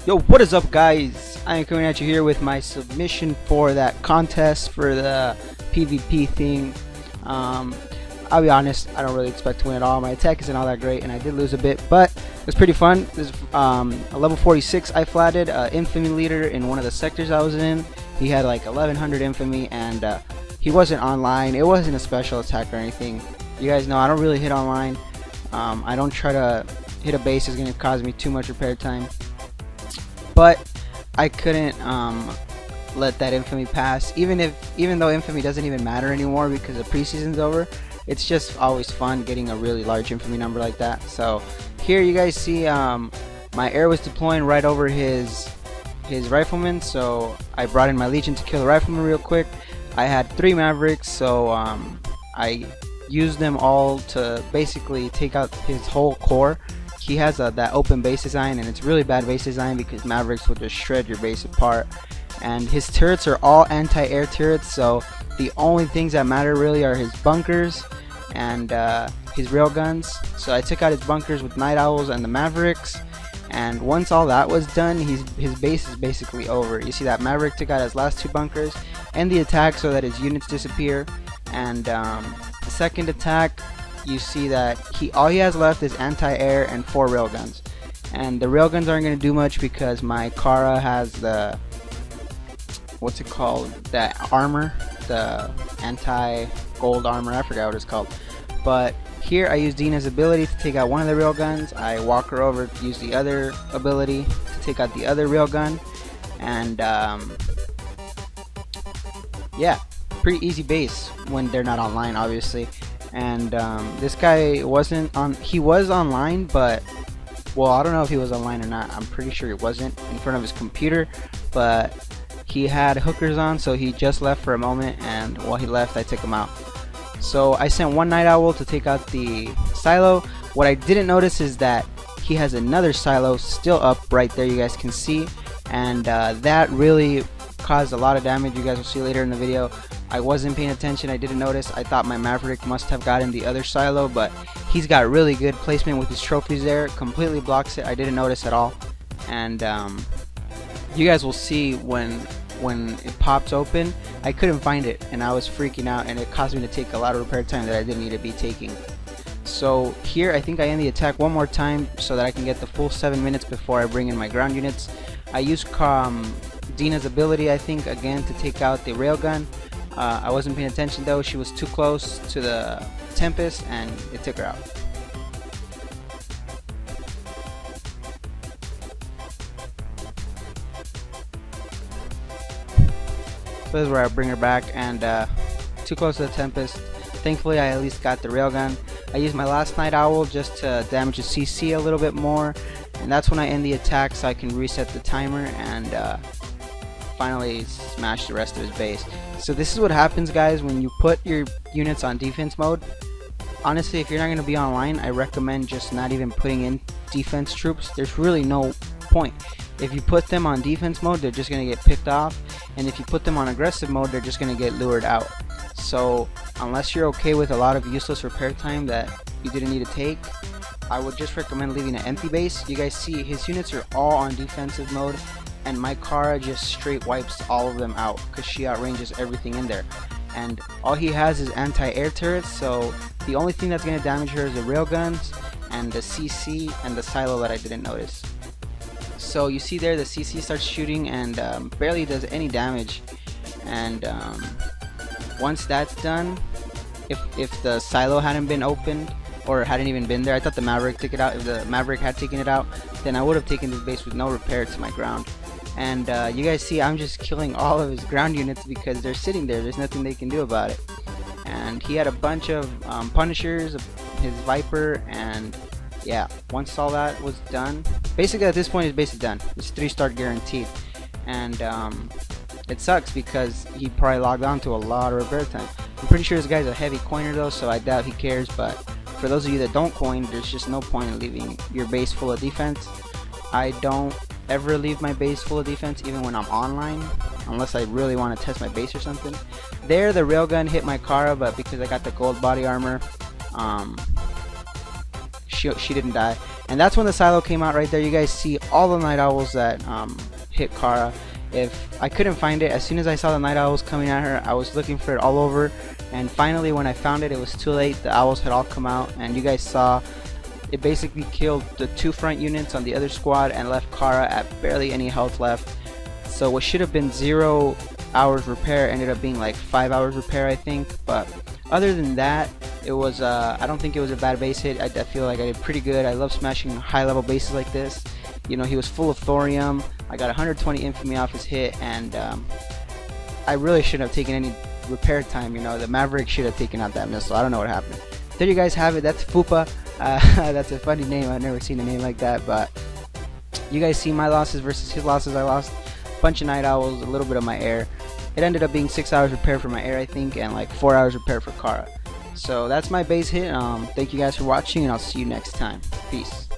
Yo, what is up, guys? I am coming at you here with my submission for that contest for the PvP thing. I'll be honest, I don't really expect to win at all. My attack isn't all that great, and I did lose a bit, but it was pretty fun. This is a level 46 I flatted, infamy leader in one of the sectors I was in. He had like 1100 infamy, and he wasn't online. It wasn't a special attack or anything. You guys know I don't really hit online. I don't try to hit a base. It's going to cause me too much repair time. But I couldn't let that infamy pass, even though infamy doesn't even matter anymore because the preseason's over. It's just always fun getting a really large infamy number like that. So here you guys see my air was deploying right over his rifleman, so I brought in my legion to kill the rifleman real quick. I had 3 mavericks, so I used them all to basically take out his whole core. He has that open base design, and it's really bad base design because mavericks will just shred your base apart. And his turrets are all anti-air turrets, so the only things that matter really are his bunkers and his railguns. So I took out his bunkers with night owls and the mavericks, and once all that was done, his base is basically over. You see that maverick took out his last 2 bunkers and the attack so that his units disappear. And the second attack, you see that all he has left is anti-air and 4 railguns, and the railguns aren't going to do much because my Kara has the what's it called, that armor, the anti-gold armor, I forgot what it's called. But here I use Dina's ability to take out one of the railguns. I walk her over to use the other ability to take out the other railgun, and yeah, pretty easy base when they're not online, obviously. And this guy wasn't on. He was online, but well, I don't know if he was online or not. I'm pretty sure he wasn't in front of his computer, but he had hookers on, so he just left for a moment, and while he left, I took him out. So I sent 1 night owl to take out the silo. What I didn't notice is that he has another silo still up right there, you guys can see, and that really caused a lot of damage. You guys will see later in the video. I wasn't paying attention, I didn't notice. I thought my maverick must have gotten the other silo, but he's got really good placement with his trophies there. Completely blocks it. I didn't notice at all. And you guys will see when it pops open, I couldn't find it, and I was freaking out, and it caused me to take a lot of repair time that I didn't need to be taking. So here I think I end the attack one more time so that I can get the full 7 minutes before I bring in my ground units. I used Dina's ability, I think, again to take out the railgun. I wasn't paying attention though. She was too close to the Tempest and it took her out. So this is where I bring her back, and too close to the Tempest. Thankfully I at least got the railgun. I used my last night owl just to damage the CC a little bit more, and that's when I end the attack so I can reset the timer and finally smash the rest of his base. So this is what happens, guys, when you put your units on defense mode. Honestly, if you're not going to be online, I recommend just not even putting in defense troops. There's really no point. If you put them on defense mode, they're just going to get picked off, and if you put them on aggressive mode, they're just going to get lured out. So unless you're okay with a lot of useless repair time that you didn't need to take, I would just recommend leaving an empty base. You guys see his units are all on defensive mode, and my Kara just straight wipes all of them out because she outranges everything in there. And all he has is anti-air turrets, so the only thing that's going to damage her is the railguns and the CC and the silo that I didn't notice. So you see there the CC starts shooting and barely does any damage. And once that's done, if the silo hadn't been opened or hadn't even been there, I thought the Maverick took it out. If the Maverick had taken it out, then I would have taken this base with no repair to my ground. And you guys see I'm just killing all of his ground units because they're sitting there. There's nothing they can do about it. And he had a bunch of Punishers, his Viper, and yeah, once all that was done, basically at this point his base is done. It's 3-star guaranteed. And it sucks because he probably logged on to a lot of repair time. I'm pretty sure this guy's a heavy coiner though, so I doubt he cares. But for those of you that don't coin, there's just no point in leaving your base full of defense. I don't ever leave my base full of defense even when I'm online, unless I really want to test my base or something. There the railgun hit my Kara, but because I got the gold body armor, she didn't die. And that's when the silo came out right there. You guys see all the night owls that hit Kara. If I couldn't find it, as soon as I saw the night owls coming at her, I was looking for it all over, and finally when I found it, it was too late. The owls had all come out, and you guys saw it basically killed the 2 front units on the other squad and left Kara at barely any health left. So what should have been 0 hours repair ended up being like 5 hours repair, I think. But other than that, it was I don't think it was a bad base hit. I feel like I did pretty good. I love smashing high level bases like this. You know, he was full of thorium. I got 120 infamy off his hit, and I really shouldn't have taken any repair time. You know, the Maverick should have taken out that missile. I don't know what happened. There you guys have it. That's Fupa. That's a funny name. I've never seen a name like that. But you guys see my losses versus his losses. I lost a bunch of night owls, a little bit of my air. It ended up being 6 hours repair for my air, I think, and like 4 hours repair for Kara. So that's my base hit. Thank you guys for watching, and I'll see you next time. Peace.